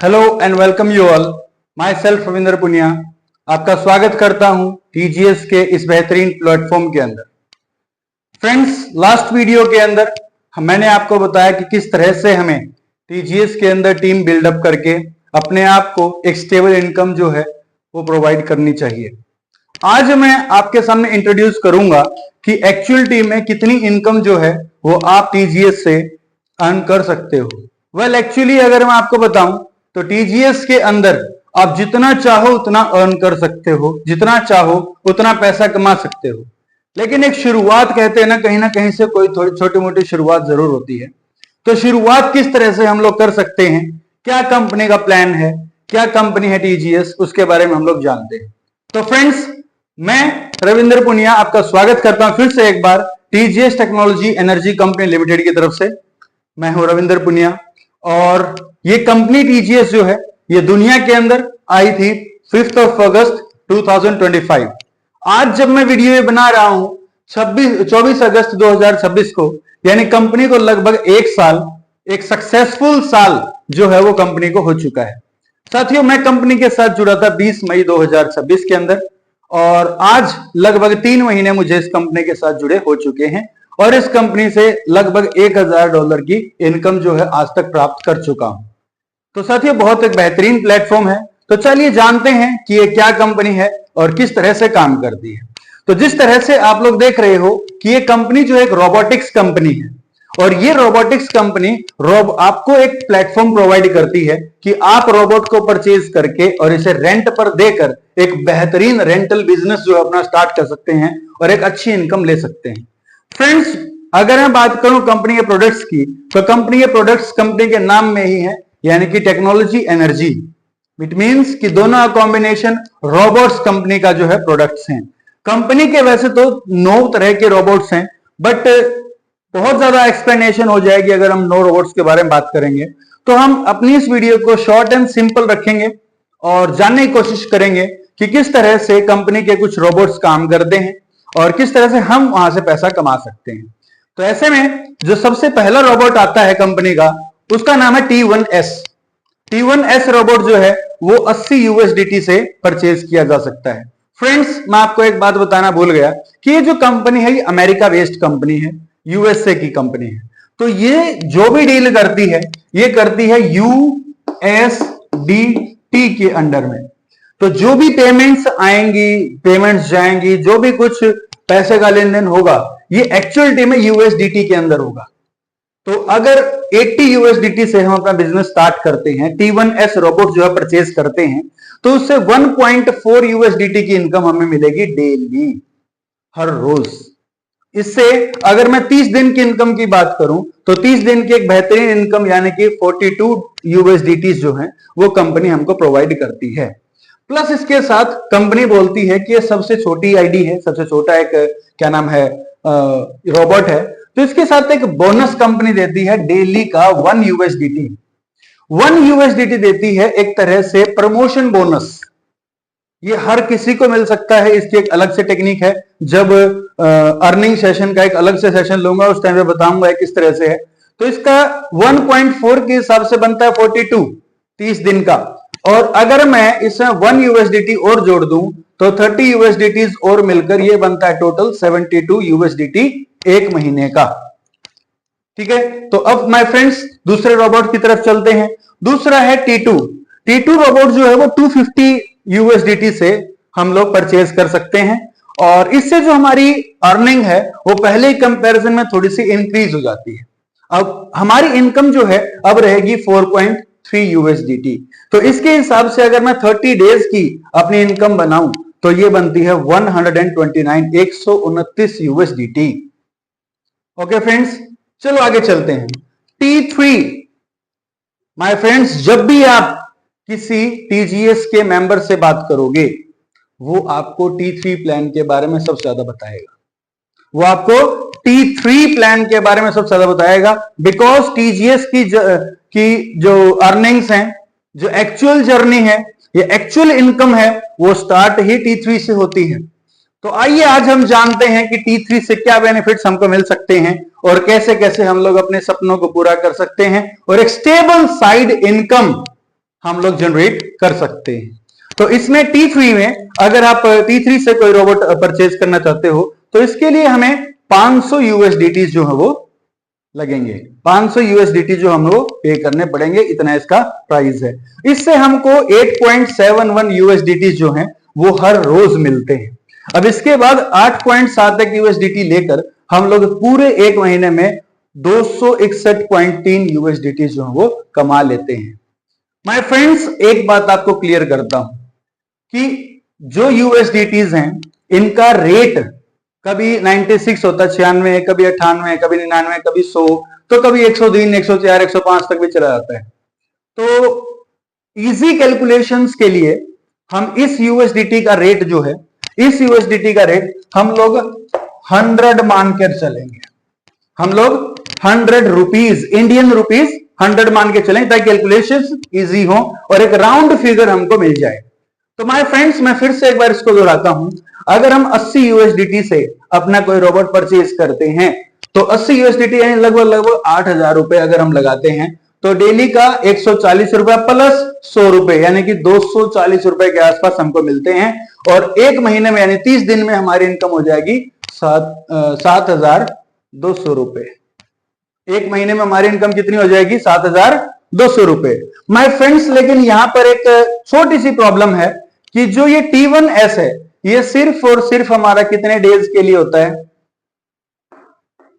Hello and welcome you all. My self Ravindra Punia आपका स्वागत करता हूं टीजीएस के इस बेहतरीन प्लेटफॉर्म के अंदर। फ्रेंड्स, लास्ट वीडियो के अंदर मैंने आपको बताया कि किस तरह से हमें टीजीएस के अंदर टीम बिल्डअप करके अपने आप को एक स्टेबल इनकम जो है वो प्रोवाइड करनी चाहिए। आज मैं आपके सामने इंट्रोड्यूस करूंगा कि एक्चुअल टीम में कितनी इनकम जो है वो आप टीजीएस से अर्न कर सकते हो। वेल एक्चुअली अगर मैं आपको बताऊं तो टीजीएस के अंदर आप जितना चाहो उतना अर्न कर सकते हो, जितना चाहो उतना पैसा कमा सकते हो। लेकिन एक शुरुआत कहते हैं ना कहीं से कोई थोड़ी छोटी मोटी शुरुआत जरूर होती है। तो शुरुआत किस तरह से हम लोग कर सकते हैं, क्या कंपनी का प्लान है, क्या कंपनी है टीजीएस, उसके बारे में हम लोग जानते हैं। तो फ्रेंड्स, मैं रविंद्र पुनिया आपका स्वागत करता हूं फिर से एक बार TGS technology energy company limited की तरफ से। मैं हूं रविंद्र पुनिया और ये कंपनी टीजीएस जो है ये दुनिया के अंदर आई थी 5 अगस्त 2025। आज जब मैं वीडियो बना रहा हूं 24 अगस्त 2026 को, यानी कंपनी को लगभग एक साल, एक सक्सेसफुल साल जो है वो कंपनी को हो चुका है। साथियों, मैं कंपनी के साथ जुड़ा था 20 मई 2026 के अंदर और आज लगभग 3 महीने मुझे इस कंपनी के साथ जुड़े हो चुके हैं और इस कंपनी से लगभग $1000 की इनकम जो है आज तक प्राप्त कर चुका हूं। तो साथियों, बहुत एक बेहतरीन प्लेटफॉर्म है। तो चलिए जानते हैं कि ये क्या कंपनी है और किस तरह से काम करती है। तो जिस तरह से आप लोग देख रहे हो कि ये कंपनी जो एक रोबोटिक्स कंपनी है और ये रोबोटिक्स कंपनी आपको एक प्लेटफॉर्म प्रोवाइड करती है कि आप रोबोट को परचेज करके और इसे रेंट पर देकर एक बेहतरीन रेंटल बिजनेस जो है अपना स्टार्ट कर सकते हैं और एक अच्छी इनकम ले सकते हैं। फ्रेंड्स, अगर मैं बात करूं कंपनी के प्रोडक्ट्स की, तो कंपनी के प्रोडक्ट्स कंपनी के नाम में ही है, यानी कि टेक्नोलॉजी एनर्जी। इट मींस कि दोनों कॉम्बिनेशन रोबोट्स कंपनी का जो है प्रोडक्ट्स हैं। कंपनी के वैसे तो 9 तरह के रोबोट्स हैं, बट बहुत ज्यादा एक्सप्लेनेशन हो जाएगी अगर हम 9 रोबोट्स के बारे में बात करेंगे। तो हम अपनी इस वीडियो को शॉर्ट एंड सिंपल रखेंगे और जानने की कोशिश करेंगे कि किस तरह से कंपनी के कुछ रोबोट्स काम करते हैं और किस तरह से हम वहां से पैसा कमा सकते हैं। तो ऐसे में जो सबसे पहला रोबोट आता है कंपनी का, उसका नाम है T1S। T1S रोबोट जो है वो 80 USDT से परचेज किया जा सकता है। फ्रेंड्स, मैं आपको एक बात बताना भूल गया कि ये जो कंपनी है ये अमेरिका बेस्ड कंपनी है, यूएसए की कंपनी है। तो ये जो भी डील करती है ये करती है USDT के अंडर में। तो जो भी पेमेंट्स आएंगी, पेमेंट्स जाएंगी, जो भी कुछ पैसे का लेन देन होगा ये एक्चुअलिटी में USDT के अंदर होगा। तो अगर 80 USDT से हम अपना बिजनेस स्टार्ट करते हैं, T1S रोबोट जो है परचेज करते हैं, तो उससे 1.4 USDT की इनकम हमें मिलेगी डेली, हर रोज। इससे अगर मैं 30 दिन की इनकम की बात करूं तो 30 दिन की एक बेहतरीन इनकम यानी कि 42 USDT जो है वो कंपनी हमको प्रोवाइड करती है। प्लस इसके साथ कंपनी बोलती है कि ये सबसे छोटी आईडी है, सबसे छोटा एक क्या नाम है रोबोट है, तो इसके साथ एक बोनस कंपनी देती है डेली का 1 USDT। 1 USDT देती है एक तरह से प्रमोशन बोनस। ये हर किसी को मिल सकता है, इसकी एक अलग से टेक्निक है। जब अर्निंग सेशन का एक अलग से सेशन लूंगा उस टाइम पे बताऊंगा किस तरह से है। तो इसका 1.4 के हिसाब से बनता है 42 30 दिन का, और अगर मैं इसमें 1 USDT और जोड़ दूं तो 30 USDT और मिलकर ये बनता है टोटल 72 USDT एक महीने का। ठीक है, तो अब माय फ्रेंड्स दूसरे रोबोट की तरफ चलते हैं। दूसरा है T2। T2 रोबोट जो है वो 250 USDT से हम लोग परचेज कर सकते हैं और इससे जो हमारी अर्निंग है वो पहले कंपैरिजन में थोड़ी सी इंक्रीज हो जाती है। अब हमारी इनकम जो है अब रहेगी 4.3 USDT। तो इसके हिसाब से अगर मैं 30 डेज की अपनी इनकम बनाऊं तो ये बनती है 129 USDT। ओके फ्रेंड्स, चलो आगे चलते हैं। T3। माय फ्रेंड्स, जब भी आप किसी टीजीएस के मेंबर से बात करोगे वो आपको T3 प्लान के बारे में सबसे ज्यादा बताएगा। वो आपको T3 प्लान के बारे में सबसे ज्यादा बताएगा, बिकॉज टीजीएस की जो अर्निंग्स हैं, जो एक्चुअल जर्नी है, ये एक्चुअल इनकम है, वो स्टार्ट ही T3 से होती है। तो आइए आज हम जानते हैं कि T3 से क्या बेनिफिट्स हमको मिल सकते हैं और कैसे कैसे हम लोग अपने सपनों को पूरा कर सकते हैं और एक स्टेबल साइड इनकम हम लोग जनरेट कर सकते हैं। तो इसमें T3 में अगर आप T3 से कोई रोबोट परचेज करना चाहते हो तो इसके लिए हमें 500 यूएसडीटी जो है वो लगेंगे। 500 यूएसडीटी जो हम लोग पे करने पड़ेंगे, इतना इसका प्राइस है। इससे हमको 8.71 यूएसडीटी जो है वो हर रोज मिलते हैं। अब इसके बाद 8.71 यूएसडीटी लेकर हम लोग पूरे एक महीने में 261.3 यूएसडीटी जो है वो कमा लेते हैं। माय फ्रेंड्स, एक बात आपको क्लियर करता हूं कि जो यूएसडीटीज हैं इनका रेट कभी 96 होता है, 96, कभी 98, कभी 99, कभी 100, तो कभी 103, 104, 105 तक भी चला जाता है। तो इजी कैलकुलेशंस के लिए हम इस यूएसडीटी का रेट जो है, इस यूएसडीटी का रेट हम लोग 100 मानकर चलेंगे। हम लोग 100 रुपीज, इंडियन रुपीज 100 मान के चलें ताकि कैलकुलेशंस इजी हो और एक राउंड फिगर हमको मिल जाए। तो माय फ्रेंड्स, मैं फिर से एक बार इसको दोहराता हूं। अगर हम 80 यूएसडीटी से अपना कोई रोबोट परचेज करते हैं तो 80 यूएसडीटी यानी लगभग 8,000 रुपए अगर हम लगाते हैं तो डेली का 140 रुपए प्लस 100 रुपए यानी कि 240 रुपए के आसपास हमको मिलते हैं। और एक महीने में यानी 30 दिन में हमारी इनकम हो जाएगी 7,200 रुपए। एक महीने में हमारी इनकम कितनी हो जाएगी? 7,200 रुपए। माय फ्रेंड्स, लेकिन यहां पर एक छोटी सी प्रॉब्लम है कि जो ये T1S है ये सिर्फ और सिर्फ हमारा कितने डेज के लिए होता है?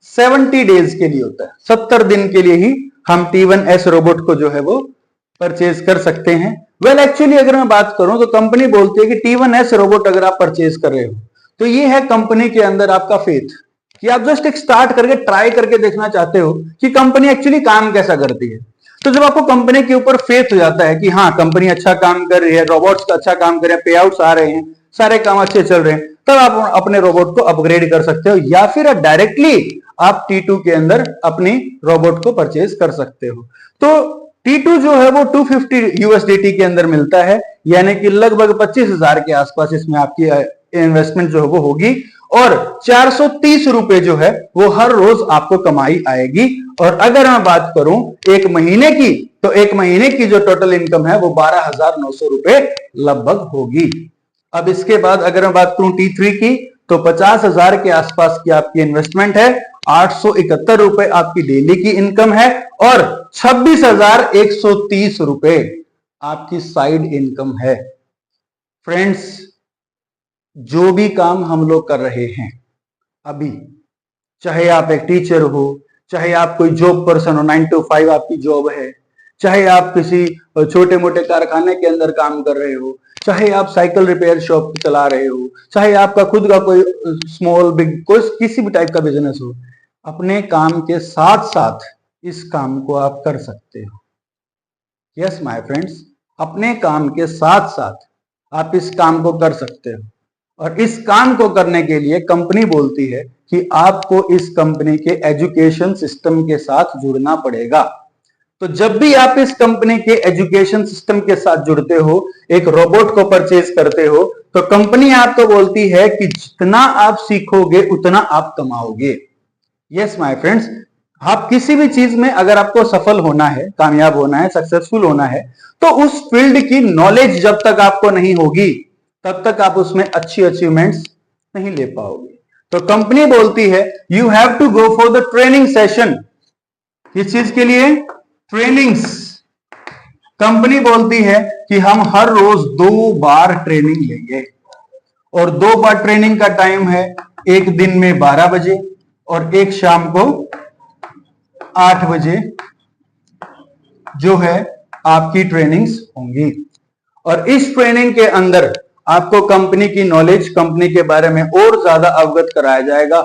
70 डेज के लिए होता है। 70 दिन के लिए ही हम T1S रोबोट को जो है वो परचेज कर सकते हैं। वेल एक्चुअली अगर मैं बात करूं तो कंपनी बोलती है कि T1S रोबोट अगर आप परचेज कर रहे हो तो ये है कंपनी के अंदर आपका फेथ, कि आप जस्ट एक स्टार्ट करके ट्राई करके देखना चाहते हो कि कंपनी एक्चुअली काम कैसा करती है। तो जब आपको कंपनी के ऊपर फेथ हो जाता है कि हाँ कंपनी अच्छा काम कर रही है, रोबोट्स का अच्छा काम कर रहे हैं, पे आउट्स आ रहे हैं, सारे काम अच्छे चल रहे हैं, तब आप अपने रोबोट को अपग्रेड कर सकते हो या फिर डायरेक्टली आप T2 के अंदर अपनी रोबोट को परचेज कर सकते हो। तो T2 जो है वो 250 यूएसडीटी के अंदर मिलता है, यानी कि लगभग 25,000 के आसपास इसमें आपकी इन्वेस्टमेंट जो है वो होगी और 430 रुपए जो है वो हर रोज आपको कमाई आएगी। और अगर मैं बात करूं एक महीने की, तो एक महीने की जो टोटल इनकम है वो 12,900 रुपए लगभग होगी। अब इसके बाद अगर मैं बात करूं T3 की तो 50,000 के आसपास की आपकी इन्वेस्टमेंट है, 871 रुपए आपकी डेली की इनकम है और 26,130 रुपए आपकी साइड इनकम है। फ्रेंड्स, जो भी काम हम लोग कर रहे हैं अभी, चाहे आप एक टीचर हो, चाहे आप कोई जॉब पर्सन हो, 9 to 5 आपकी जॉब है, चाहे आप किसी छोटे मोटे कारखाने के अंदर काम कर रहे हो, चाहे आप साइकिल रिपेयर शॉप चला रहे हो, चाहे आपका खुद का कोई स्मॉल बिग कोई किसी भी टाइप का बिजनेस हो, अपने काम के साथ साथ इस काम को आप कर सकते हो। यस माय फ्रेंड्स, अपने काम के साथ साथ आप इस काम को कर सकते हो और इस काम को करने के लिए कंपनी बोलती है कि आपको इस कंपनी के एजुकेशन सिस्टम के साथ जुड़ना पड़ेगा। तो जब भी आप इस कंपनी के एजुकेशन सिस्टम के साथ जुड़ते हो, एक रोबोट को परचेज करते हो, तो कंपनी आपको बोलती है कि जितना आप सीखोगे उतना आप कमाओगे। यस माय फ्रेंड्स, आप किसी भी चीज में अगर आपको सफल होना है, कामयाब होना है, सक्सेसफुल होना है, तो उस फील्ड की नॉलेज जब तक आपको नहीं होगी तब तक आप उसमें अच्छी अचीवमेंट्स नहीं ले पाओगे। तो कंपनी बोलती है you have to go for the training session. किस चीज के लिए? ट्रेनिंग्स। कंपनी बोलती है कि हम हर रोज 2 बार ट्रेनिंग लेंगे और 2 बार ट्रेनिंग का टाइम है, एक दिन में 12 बजे और एक शाम को 8 बजे जो है आपकी ट्रेनिंग्स होंगी। और इस ट्रेनिंग के अंदर आपको कंपनी की नॉलेज, कंपनी के बारे में और ज्यादा अवगत कराया जाएगा।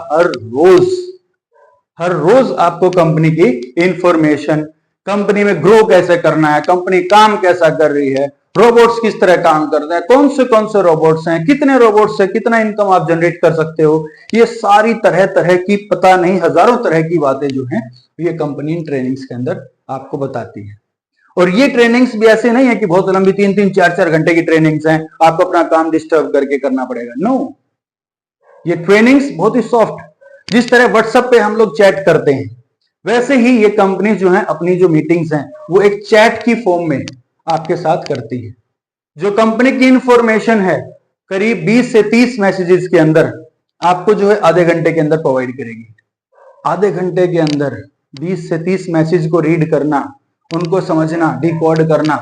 हर रोज आपको कंपनी की इंफॉर्मेशन, कंपनी में ग्रो कैसे करना है, कंपनी काम कैसा कर रही है, रोबोट्स किस तरह काम करते हैं, कौन से रोबोट्स हैं, कितने रोबोट्स से कितना इनकम आप जनरेट कर सकते हो, ये सारी तरह तरह की, पता नहीं हजारों तरह की बातें जो हैं ये कंपनी इन ट्रेनिंग्स के अंदर आपको बताती है। और ये ट्रेनिंग्स भी ऐसे नहीं है कि बहुत लंबी 3-3, 4-4 घंटे की ट्रेनिंग्स हैं, आपको अपना काम डिस्टर्ब करके करना पड़ेगा। नो, ये ट्रेनिंग्स बहुत ही सॉफ्ट, जिस तरह व्हाट्सएप पे हम लोग चैट करते हैं वैसे ही ये कंपनी जो है अपनी जो मीटिंग्स हैं वो एक चैट की फॉर्म में आपके साथ करती है। जो कंपनी की इंफॉर्मेशन है करीब 20 से 30 मैसेजेस के अंदर आपको जो है आधे घंटे के अंदर प्रोवाइड करेगी। आधे घंटे के अंदर 20 से 30 मैसेज को रीड करना, उनको समझना, डिकोड करना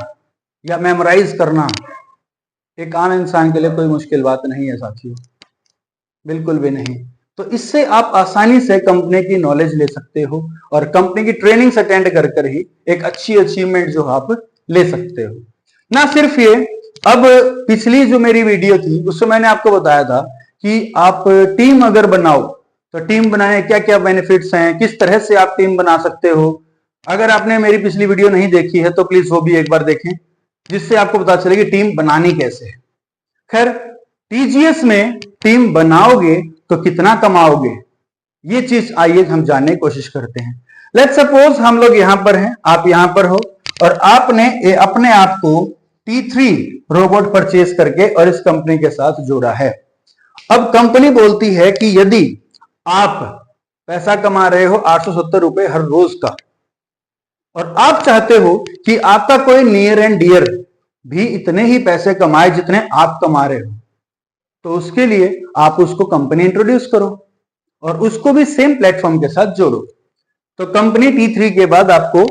या मेमोराइज करना एक आम इंसान के लिए कोई मुश्किल बात नहीं है साथियों, बिल्कुल भी नहीं। तो इससे आप आसानी से कंपनी की नॉलेज ले सकते हो और कंपनी की ट्रेनिंग्स अटेंड कर कर ही एक अच्छी अचीवमेंट जो आप ले सकते हो। ना सिर्फ ये, अब पिछली जो मेरी वीडियो थी उसमें मैंने आपको बताया था कि आप टीम अगर बनाओ तो टीम बनाने क्या क्या बेनिफिट्स हैं, किस तरह से आप टीम बना सकते हो। अगर आपने मेरी पिछली वीडियो नहीं देखी है तो प्लीज वो भी एक बार देखें, जिससे आपको पता चले कि टीम बनानी कैसे है। खैर, टीजीएस में टीम बनाओगे तो कितना कमाओगे, ये चीज आइए हम जानने की कोशिश करते हैं। लेट्स सपोज हम लोग यहां पर हैं, आप यहां पर हो और आपने अपने आप को T3 रोबोट परचेज करके और इस कंपनी के साथ जोड़ा है। अब कंपनी बोलती है कि यदि आप पैसा कमा रहे हो 870 रुपए हर रोज का और आप चाहते हो कि आपका कोई नियर एंड डियर भी इतने ही पैसे कमाए जितने आप कमा रहे हो, तो उसके लिए आप उसको कंपनी इंट्रोड्यूस करो और उसको भी सेम प्लेटफॉर्म के साथ जोड़ो। तो कंपनी T3 के बाद आपको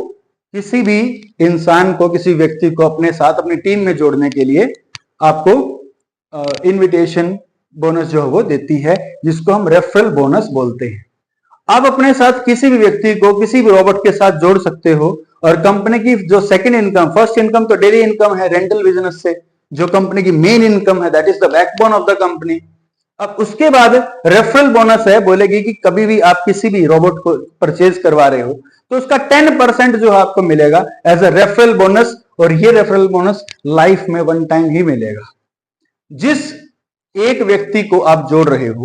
किसी भी इंसान को, किसी व्यक्ति को अपने साथ अपनी टीम में जोड़ने के लिए आपको इनविटेशन बोनस जो है वो देती है, जिसको हम रेफरल बोनस बोलते हैं। आप अपने साथ किसी भी व्यक्ति को किसी भी रोबोट के साथ जोड़ सकते हो और कंपनी की जो सेकंड इनकम, फर्स्ट इनकम तो डेली इनकम है रेंटल बिजनेस से, जो कंपनी की मेन इनकम है, that is the backbone of the company. अब उसके बाद रेफरल बोनस है, बोलेगी कि कभी भी आप किसी भी रोबोट को परचेज करवा रहे हो तो उसका 10% जो आपको मिलेगा एज अ रेफरल बोनस, और ये रेफरल बोनस लाइफ में वन टाइम ही मिलेगा। जिस एक व्यक्ति को आप जोड़ रहे हो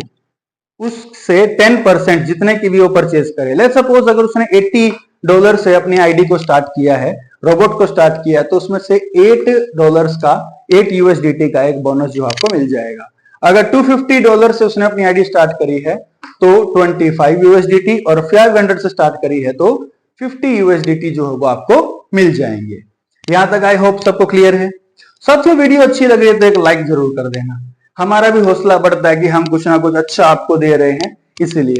उससे 10% जितने की भी वो परचेज करे, लेट्स सपोज अगर उसने $80 से अपनी आईडी को स्टार्ट किया है, रोबोट को स्टार्ट किया है, तो उसमें से $8 का, 8 USDT का एक बोनस जो आपको मिल जाएगा। अगर $250 से उसने अपनी आईडी स्टार्ट करी है तो 25 USDT, और 500 से स्टार्ट करी है तो 50 USDT जो है वो आपको मिल जाएंगे। यहां तक आई होप सबको क्लियर है। साथियों, वीडियो अच्छी लग रही है तो एक लाइक जरूर कर देना, हमारा भी हौसला बढ़ता है कि हम कुछ ना कुछ अच्छा आपको दे रहे हैं, इसीलिए।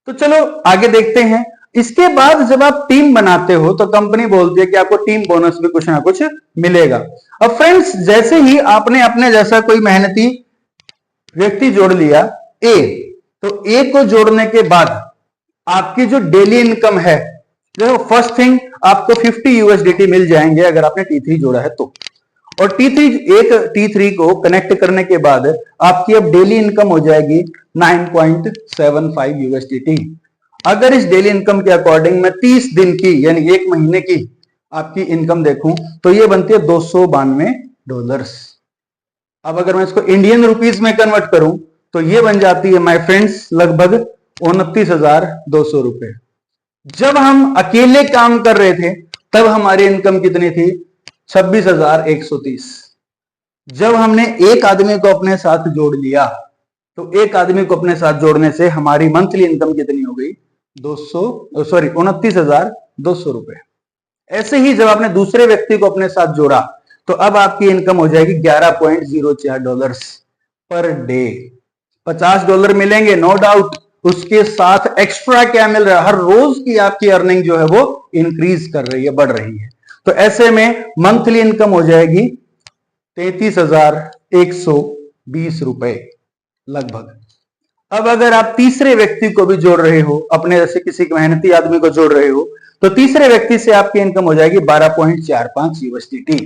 तो चलो आगे देखते हैं। इसके बाद जब आप टीम बनाते हो तो कंपनी बोलती है कि आपको टीम बोनस भी कुछ ना कुछ मिलेगा। अब फ्रेंड्स, जैसे ही आपने अपने जैसा कोई मेहनती व्यक्ति जोड़ लिया ए, तो ए को जोड़ने के बाद आपकी जो डेली इनकम है, देखो फर्स्ट थिंग आपको 50 USDT मिल जाएंगे अगर आपने T3 जोड़ा है तो। और T3 को कनेक्ट करने के बाद आपकी अब डेली इनकम हो जाएगी 9.75 USDT। अगर इस डेली इनकम के अकॉर्डिंग मैं 30 दिन की यानी एक महीने की आपकी इनकम देखूं तो ये बनती है $292। अब अगर मैं इसको इंडियन रुपीस में कन्वर्ट करूं तो ये बन जाती है माय फ्रेंड्स लगभग 29,200 रुपए। जब हम अकेले काम कर रहे थे तब हमारी इनकम कितनी थी? 26,130। जब हमने एक आदमी को अपने साथ जोड़ लिया तो एक आदमी को अपने साथ जोड़ने से हमारी मंथली इनकम कितनी हो गई? 29,200 रुपए। ऐसे ही जब आपने दूसरे व्यक्ति को अपने साथ जोड़ा तो अब आपकी इनकम हो जाएगी $11.04 पर डे। $50 मिलेंगे नो डाउट, उसके साथ एक्स्ट्रा क्या मिल रहा है? हर रोज की आपकी अर्निंग जो है वो इंक्रीज कर रही है, बढ़ रही है। तो ऐसे में मंथली इनकम हो जाएगी 33,120 रुपए लगभग। अब अगर आप तीसरे व्यक्ति को भी जोड़ रहे हो, अपने जैसे किसी मेहनती आदमी को जोड़ रहे हो, तो तीसरे व्यक्ति से आपकी इनकम हो जाएगी 12.45 USDT।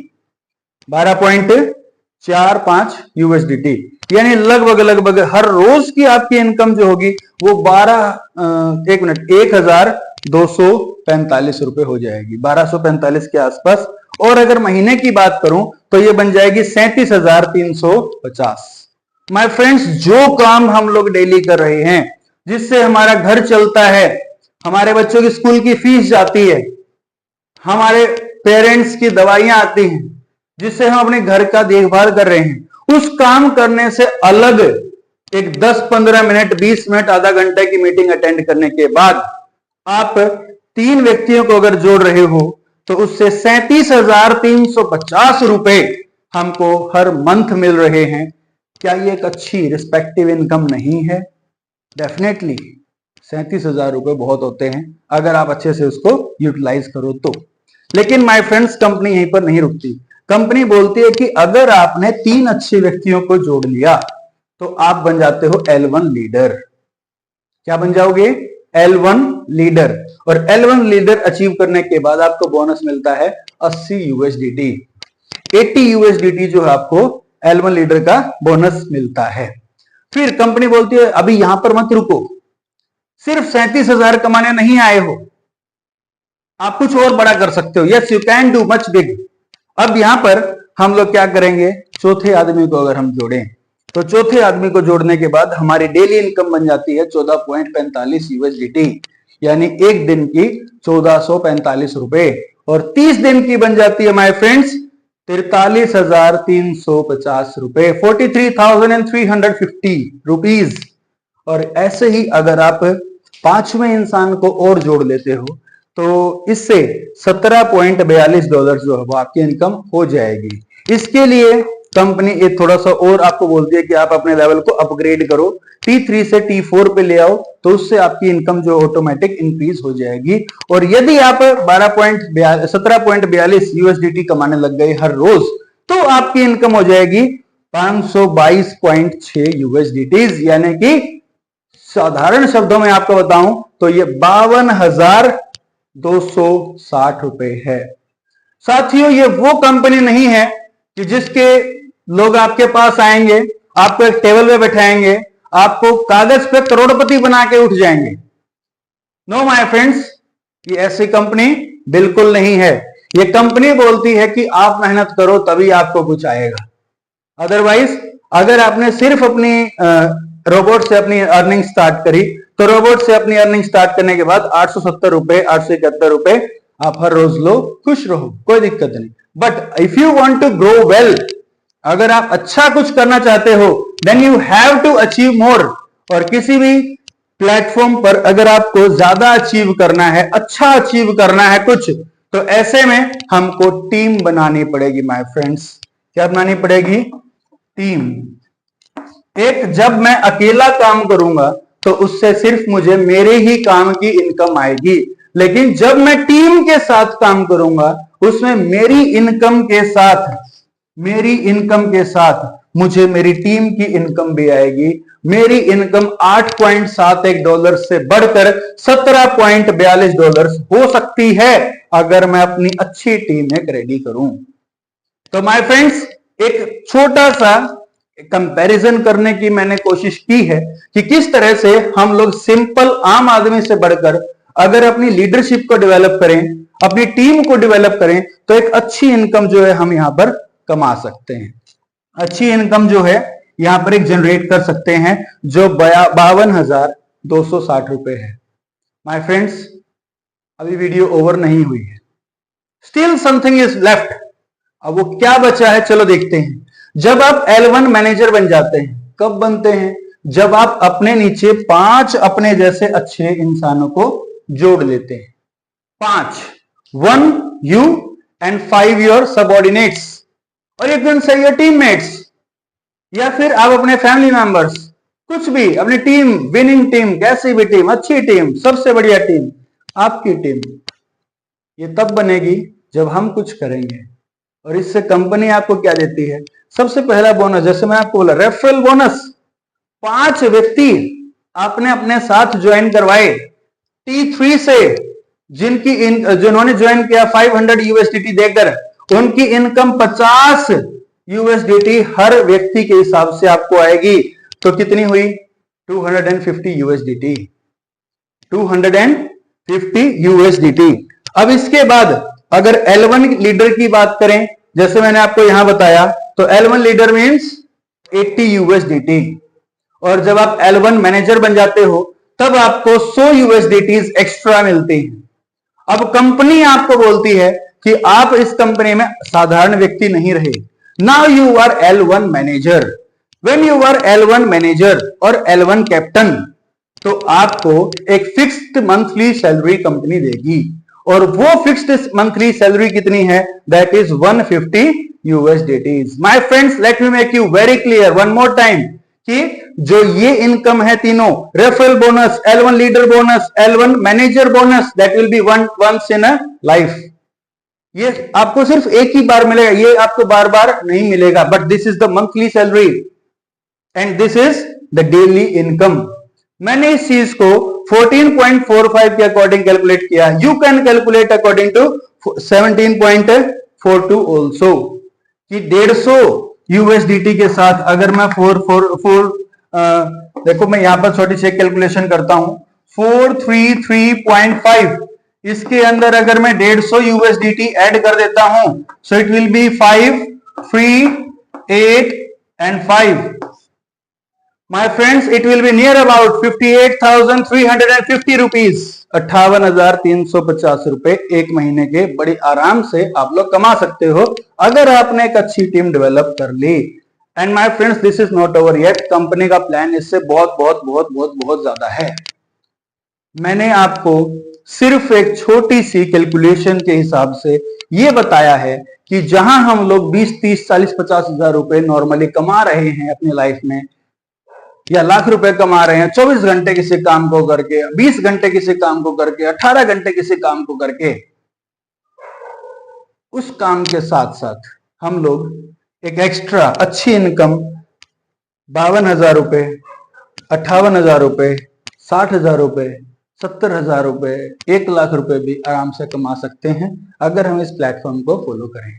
12.45 USDT यानी लगभग हर रोज की आपकी इनकम जो होगी वो 1,245 रुपए हो जाएगी, 1245 के आसपास। और अगर महीने की बात करूं तो ये बन जाएगी 37,350। माय फ्रेंड्स, जो काम हम लोग डेली कर रहे हैं, जिससे हमारा घर चलता है, हमारे बच्चों की स्कूल की फीस जाती है, हमारे पेरेंट्स की दवाइयां आती हैं, जिससे हम अपने घर का देखभाल कर रहे हैं, उस काम करने से अलग एक 10-15 मिनट, 20 मिनट, आधा घंटे की मीटिंग अटेंड करने के बाद आप 3 व्यक्तियों को अगर जोड़ रहे हो तो उससे 37,350 रुपए हमको हर मंथ मिल रहे हैं। क्या ये एक अच्छी रिस्पेक्टिव इनकम नहीं है? डेफिनेटली 37,000 रुपए बहुत होते हैं अगर आप अच्छे से उसको यूटिलाइज करो तो। लेकिन माय फ्रेंड्स, कंपनी यहीं पर नहीं रुकती। कंपनी बोलती है कि अगर आपने 3 अच्छे व्यक्तियों को जोड़ लिया तो आप बन जाते हो L1 लीडर। क्या बन जाओगे? L1 leader. और L1 लीडर अचीव करने के बाद आपको बोनस मिलता है 80 USDT। 80 USDT जो है आपको L1 लीडर का बोनस मिलता है। फिर कंपनी बोलती है अभी यहां पर मत रुको, सिर्फ 37,000 कमाने नहीं आए हो, आप कुछ और बड़ा कर सकते हो। Yes, you can do much big. अब यहां पर हम लोग क्या करेंगे, चौथे आदमी को अगर हम जोड़ें तो चौथे आदमी को जोड़ने के बाद हमारी डेली इनकम बन जाती है 14.45 USDT, यानी एक दिन की 1445 रुपए, और 30 दिन की बन जाती है माय फ्रेंड्स 43,350 रुपए, 43,350 रुपीज। और ऐसे ही अगर आप 5वें इंसान को और जोड़ लेते हो तो इससे $17.42 जो है वो आपकी इनकम हो जाएगी। इसके लिए कंपनी एक थोड़ा सा और आपको बोलती है कि आप अपने लेवल को अपग्रेड करो, T3 से T4 पे ले आओ, तो उससे आपकी इनकम जो ऑटोमेटिक इंक्रीज हो जाएगी। और यदि आप 17.42 USDT कमाने लग गए हर रोज, तो आपकी इनकम हो जाएगी 522.6 USDT, यानी कि साधारण शब्दों में आपको बताऊं तो ये 52,260 रुपए है। साथियों, ये वो कंपनी नहीं है कि जिसके लोग आपके पास आएंगे, आपको एक टेबल पे बैठाएंगे, आपको कागज पे करोड़पति बना के उठ जाएंगे। नो माय फ्रेंड्स, ये ऐसी कंपनी बिल्कुल नहीं है। ये कंपनी बोलती है कि आप मेहनत करो तभी आपको कुछ आएगा। अदरवाइज अगर आपने सिर्फ अपनी रोबोट से अपनी अर्निंग स्टार्ट करी तो रोबोट से अपनी अर्निंग स्टार्ट करने के बाद 870 रुपए, 871 रुपए आप हर रोज लो, खुश रहो, कोई दिक्कत नहीं। But if you want to grow well, अगर आप अच्छा कुछ करना चाहते हो, then you have to achieve more. और किसी भी प्लेटफॉर्म पर अगर आपको ज्यादा अचीव करना है, अच्छा अचीव करना है कुछ, तो ऐसे में हमको टीम बनानी पड़ेगी माय फ्रेंड्स। क्या बनानी पड़ेगी? टीम। एक जब मैं अकेला काम करूंगा तो उससे सिर्फ मुझे मेरे ही काम की इनकम आएगी, लेकिन जब मैं टीम के साथ काम करूंगा उसमें मेरी इनकम के साथ मुझे मेरी टीम की इनकम भी आएगी। मेरी इनकम $8.71 से बढ़कर $17.42 हो सकती है अगर मैं अपनी अच्छी टीम एक रेडी करूं। तो माय फ्रेंड्स, एक छोटा सा कंपैरिजन करने की मैंने कोशिश की है कि किस तरह से हम लोग सिंपल आम आदमी से बढ़कर अगर अपनी लीडरशिप को डेवलप करें, अपनी टीम को डेवलप करें, तो एक अच्छी इनकम जो है हम यहां पर कमा सकते हैं। अच्छी इनकम जो है यहां पर एक जनरेट कर सकते हैं जो 52,260 रुपए है। माय फ्रेंड्स, अभी वीडियो ओवर नहीं हुई है, स्टिल समथिंग इज लेफ्ट। अब वो क्या बचा है, चलो देखते हैं। जब आप L1 मैनेजर बन जाते हैं, कब बनते हैं? जब आप अपने नीचे 5 अपने जैसे अच्छे इंसानों को जोड़ लेते हैं। 5, 1 you and 5 your subordinates, और you can say your teammates, या फिर आप अपने फैमिली मेंबर्स, कुछ भी, अपनी टीम, विनिंग टीम, कैसी भी टीम, अच्छी टीम, सबसे बढ़िया टीम, आपकी टीम। ये तब बनेगी जब हम कुछ करेंगे। और इससे कंपनी आपको क्या देती है? सबसे पहला बोनस, जैसे मैं आपको बोला, रेफरल बोनस। 5 व्यक्ति आपने अपने साथ ज्वाइन करवाए T3 से, जिन्होंने ज्वाइन किया 500 USDT देकर, उनकी इनकम 50 USDT हर व्यक्ति के हिसाब से आपको आएगी। तो कितनी हुई? 250 USDT। 250 USDT। अब इसके बाद अगर L1 लीडर की बात करें, जैसे मैंने आपको यहां बताया, तो L1 लीडर मींस 80 USDT। और जब आप L1 मैनेजर बन जाते हो तब आपको 100 USDT एक्स्ट्रा मिलती है। अब कंपनी आपको बोलती है कि आप इस कंपनी में साधारण व्यक्ति नहीं रहे, now you are L1 manager. When you are L1 manager और L1 कैप्टन, तो आपको एक फिक्स्ड मंथली सैलरी कंपनी देगी। और वो फिक्स्ड मंथली सैलरी कितनी है, that is 150 USDT। My friends, let me make you very clear one more time कि जो ये इनकम है तीनों, referral bonus, L1 leader bonus, L1 manager bonus, that will be once in a life. ये आपको सिर्फ एक ही बार मिलेगा, ये आपको बार बार नहीं मिलेगा, but this is the monthly salary and this is the daily income. मैंने इस चीज को 14.45 के अकॉर्डिंग कैलकुलेट किया। You can calculate according to 17.42 also, कि 150 USDT के साथ अगर मैं देखो मैं यहां पर छोटी सी कैलकुलेशन करता हूं, 433.5, इसके अंदर अगर मैं 150 USDT ऐड कर देता हूं, so it will be 5, 3, 8 and 5। My friends, it will be near about 58,350 rupees, 58,350 रुपए एक महीने के बड़ी आराम से आप लोग कमा सकते हो अगर आपने एक अच्छी टीम डेवलप कर ली। And my friends, this is not over yet, company का प्लान इससे बहुत बहुत बहुत बहुत बहुत ज्यादा है। मैंने आपको सिर्फ एक छोटी सी कैलकुलेशन के हिसाब से ये बताया है कि जहां हम लोग 20, 30, 40, 50 हजार रुपए नॉर्मली कमा रहे हैं अपनी लाइफ में, या लाख रुपए कमा रहे हैं 24 घंटे किसी काम को करके, 20 घंटे किसी काम को करके, 18 घंटे किसी काम को करके, उस काम के साथ साथ हम लोग एक एक्स्ट्रा अच्छी इनकम 52,000 रुपए, 58,000 रुपए, 60,000 रुपए, 70,000 रुपए, 1 लाख रुपए भी आराम से कमा सकते हैं अगर हम इस प्लेटफॉर्म को फॉलो करें।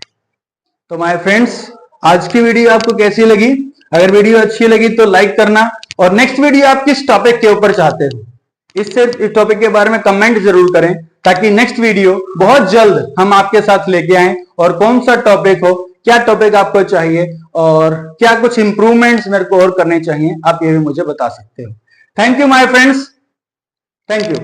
तो माय फ्रेंड्स, आज की वीडियो आपको कैसी लगी? अगर वीडियो अच्छी लगी तो लाइक करना, और नेक्स्ट वीडियो आप किस टॉपिक के ऊपर चाहते हो इस टॉपिक के बारे में कमेंट जरूर करें, ताकि नेक्स्ट वीडियो बहुत जल्द हम आपके साथ लेके आए। और कौन सा टॉपिक हो, क्या टॉपिक आपको चाहिए, और क्या कुछ इंप्रूवमेंट्स मेरे को और करने चाहिए, आप ये भी मुझे बता सकते हो। Thank you my friends, thank you.